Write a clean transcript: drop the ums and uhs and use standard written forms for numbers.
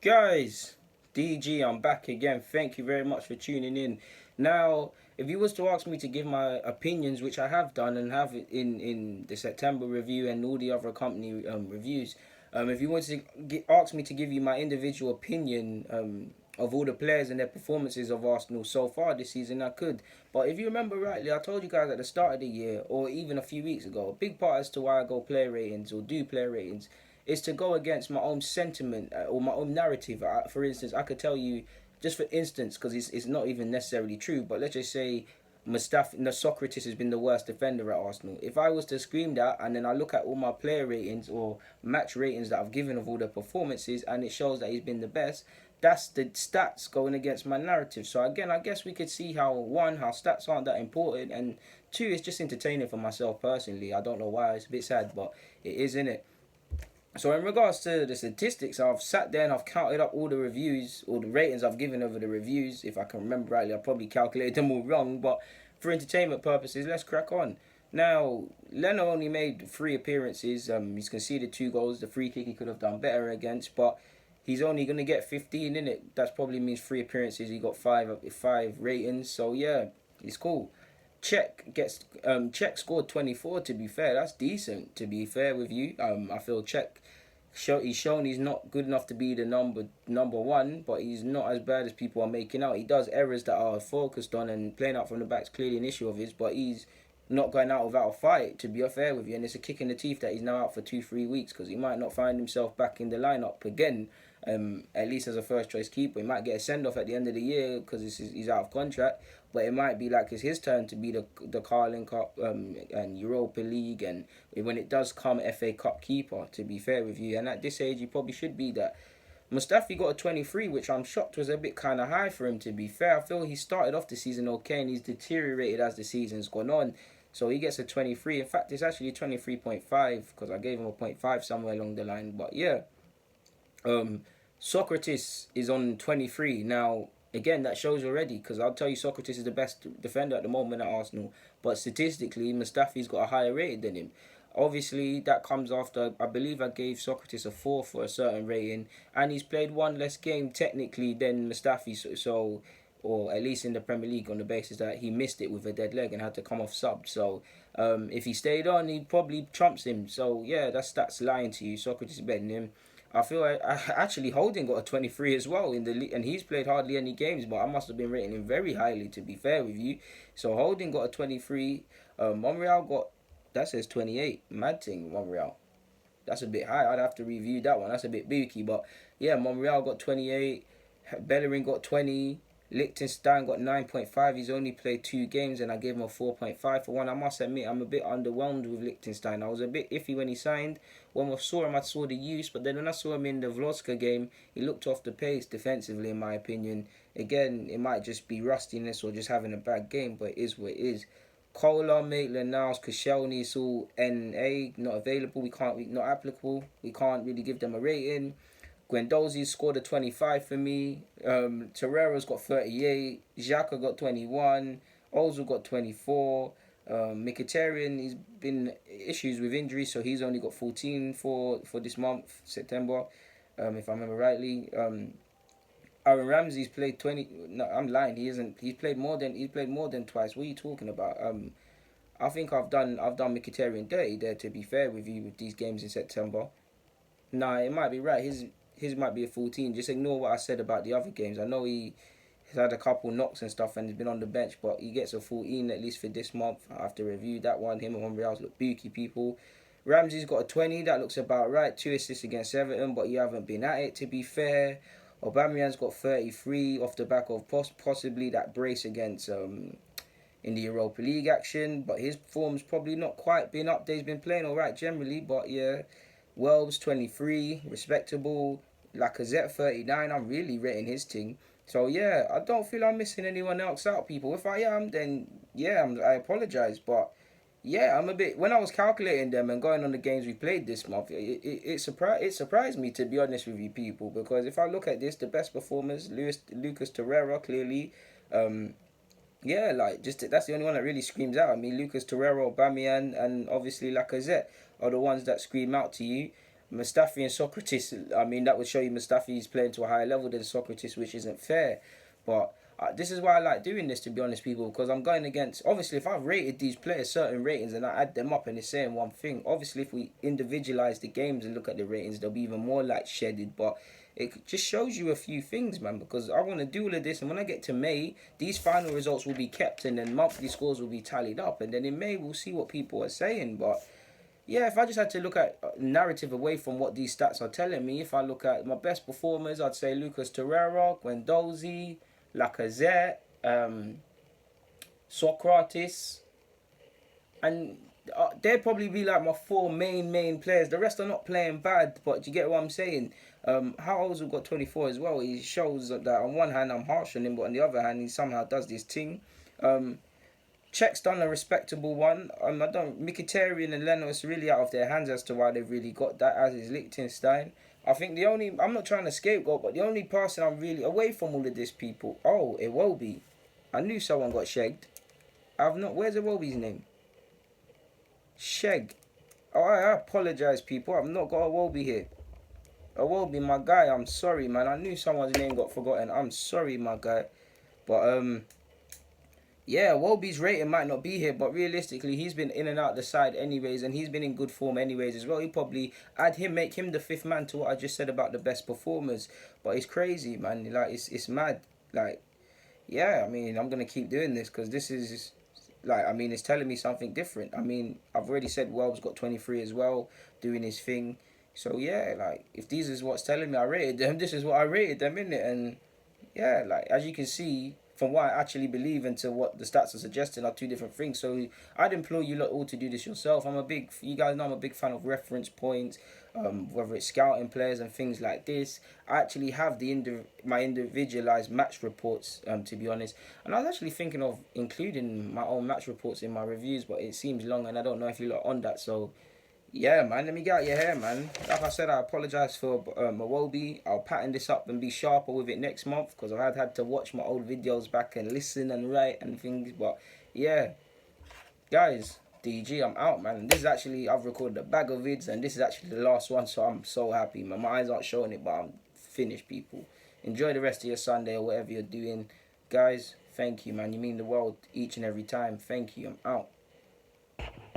Guys, DG, I'm back again. Thank you very much for tuning in. Now, if you was to ask me to give my opinions, which I have done and have it in the September review and all the other company reviews, if you want to ask me to give you my individual opinion of all the players and their performances of Arsenal so far this season, I could. But if you remember rightly, I told you guys at the start of the year, or even a few weeks ago, a big part as to why I go player ratings or do player ratings is to go against my own sentiment or my own narrative. For instance, I could tell you, just for instance, because it's not even necessarily true, but let's just say Socrates has been the worst defender at Arsenal. If I was to scream that and then I look at all my player ratings or match ratings that I've given of all the performances and it shows that he's been the best, that's the stats going against my narrative. So again, I guess we could see how one, how stats aren't that important, and two, it's just entertaining for myself personally. I don't know why, it's a bit sad, but it is, in it. So in regards to the statistics, I've sat there and I've counted up all the reviews, all the ratings I've given over the reviews. If I can remember rightly, I probably calculated them all wrong, but for entertainment purposes, let's crack on. Now, Leno only made 3 appearances. He's conceded 2 goals. The free kick he could have done better against, but he's only going to get 15 in it. That probably means 3 appearances. He got five ratings. So yeah, he's cool. Czech scored 24. To be fair, that's decent. To be fair with you, I feel he's shown he's not good enough to be the number one, but he's not as bad as people are making out. He does errors that are focused on, and playing out from the back is clearly an issue of his, but he's not going out without a fight, to be fair with you. And it's a kick in the teeth that he's now out for 2-3 weeks because he might not find himself back in the lineup again. At least as a first choice keeper, he might get a send off at the end of the year because he's out of contract. But it might be like it's his turn to be the Carling Cup and Europa League, and when it does come, FA Cup keeper. To be fair with you, and at this age, he probably should be that. Mustafi got a 23, which I'm shocked was a bit kind of high for him, to be fair. I feel he started off the season okay and he's deteriorated as the season's gone on. So he gets a 23. In fact, it's actually 23.5 because I gave him a point 0.5 somewhere along the line. But yeah, Socrates is on 23. Now, again, that shows already because I'll tell you Socrates is the best defender at the moment at Arsenal. But statistically, Mustafi's got a higher rating than him. Obviously, that comes after, I believe I gave Socrates a 4 for a certain rating, and he's played one less game technically than Mustafi, or at least in the Premier League, on the basis that he missed it with a dead leg and had to come off sub. So if he stayed on, he probably trumps him. So yeah, that's lying to you. Socrates is better than him. I feel actually Holding got a 23 as well in the league, and he's played hardly any games, but I must have been rating him very highly, to be fair with you. So Holding got a 23. Monreal got, that says 28. Mad thing, Monreal. That's a bit high. I'd have to review that one. That's a bit booky, but yeah, Monreal got 28. Bellerin got 20. Liechtenstein got 9.5. He's only played 2 games, and I gave him a 4.5 for one. I must admit, I'm a bit underwhelmed with Liechtenstein. I was a bit iffy when he signed. When I saw him, I saw the use, but then when I saw him in the Vlodska game, he looked off the pace defensively, in my opinion. Again, it might just be rustiness or just having a bad game, but it is what it is. Kohler, Maitland, Niles, Koscielny, it's all NA, not available. Not applicable. We can't really give them a rating. Guendouzi scored a 25 for me. Torreira's got 38. Xhaka got 21. Ozil got 24. Mkhitaryan, he's been issues with injury, so he's only got 14 for this month, September, if I remember rightly. Aaron Ramsey's played 20. No, I'm lying. He isn't. He's played more than twice. What are you talking about? I think I've done Mkhitaryan dirty there. To be fair with you, with these games in September. Nah, it might be right. His might be a 14. Just ignore what I said about the other games. I know he's had a couple knocks and stuff and he's been on the bench, but he gets a 14 at least for this month. I have to review that one. Him and Monreal's look booky, people. Ramsey's got a 20. That looks about right. 2 assists against Everton, but you haven't been at it, to be fair. Aubameyang's got 33 off the back of possibly that brace against in the Europa League action, but his form's probably not quite been up there. He's been playing all right generally, but yeah. Wells 23, respectable. Lacazette 39, I'm really rating his thing. So yeah, I don't feel I'm missing anyone else out, people. If I am, then yeah, I apologise. But yeah, I'm a bit. When I was calculating them and going on the games we played this month, it surprised me, to be honest with you, people. Because if I look at this, the best performers, Lucas Torreira, clearly. Yeah, like just that's the only one that really screams out at me. Lucas Torreira, Aubameyang, and obviously Lacazette are the ones that scream out to you. Mustafi and Socrates, I mean, that would show you Mustafi's playing to a higher level than Socrates, which isn't fair. But this is why I like doing this, to be honest, people, because I'm going against. Obviously, if I've rated these players certain ratings and I add them up and it's saying one thing, obviously, if we individualize the games and look at the ratings, they'll be even more like shedded. But it just shows you a few things, man, because I want to do all of this. And when I get to May, these final results will be kept and then monthly scores will be tallied up. And then in May, we'll see what people are saying. But yeah, if I just had to look at narrative away from what these stats are telling me, if I look at my best performers, I'd say Lacazette Torreira, Guendouzi, Lacazette, Socrates, and they'd probably be like my four main players. The rest are not playing bad, but you get what I'm saying. Howell's got 24 as well. He shows that on one hand I'm harsh on him, but on the other hand he somehow does this thing. Czech's done a respectable one. I don't. Mkhitaryan and Leno is really out of their hands as to why they've really got that. As is Liechtenstein. I think the only. I'm not trying to scapegoat, but the only person I'm really away from all of this people. Oh, Iwobi. I knew someone got shagged. I've not. Where's Iwobi's name? Sheg. Oh, I apologize, people. I've not got Iwobi here. Iwobi, my guy. I'm sorry, man. I knew someone's name got forgotten. I'm sorry, my guy. But yeah, Wolby's rating might not be here, but realistically, he's been in and out the side anyways, and he's been in good form anyways as well. He probably add him, make him the fifth man to what I just said about the best performers. But it's crazy, man. Like it's mad. Like, yeah, I mean, I'm gonna keep doing this because this is like, I mean, it's telling me something different. I mean, I've already said Welb's got 23 as well, doing his thing. So yeah, like if these is what's telling me I rated them, this is what I rated them, innit? And yeah, like as you can see, from what I actually believe into what the stats are suggesting are two different things. So I'd implore you lot all to do this yourself. You guys know I'm a big fan of reference points, whether it's scouting players and things like this. I actually have my individualized match reports, to be honest. And I was actually thinking of including my own match reports in my reviews, but it seems long and I don't know if you lot are on that. So yeah, man, let me get out your hair, man. Like I said, I apologise for Iwobi. I'll pattern this up and be sharper with it next month because I've had to watch my old videos back and listen and write and things. But yeah, guys, DG, I'm out, man. This is actually, I've recorded a bag of vids and this is actually the last one, so I'm so happy, man. My eyes aren't showing it, but I'm finished, people. Enjoy the rest of your Sunday or whatever you're doing. Guys, thank you, man. You mean the world each and every time. Thank you. I'm out.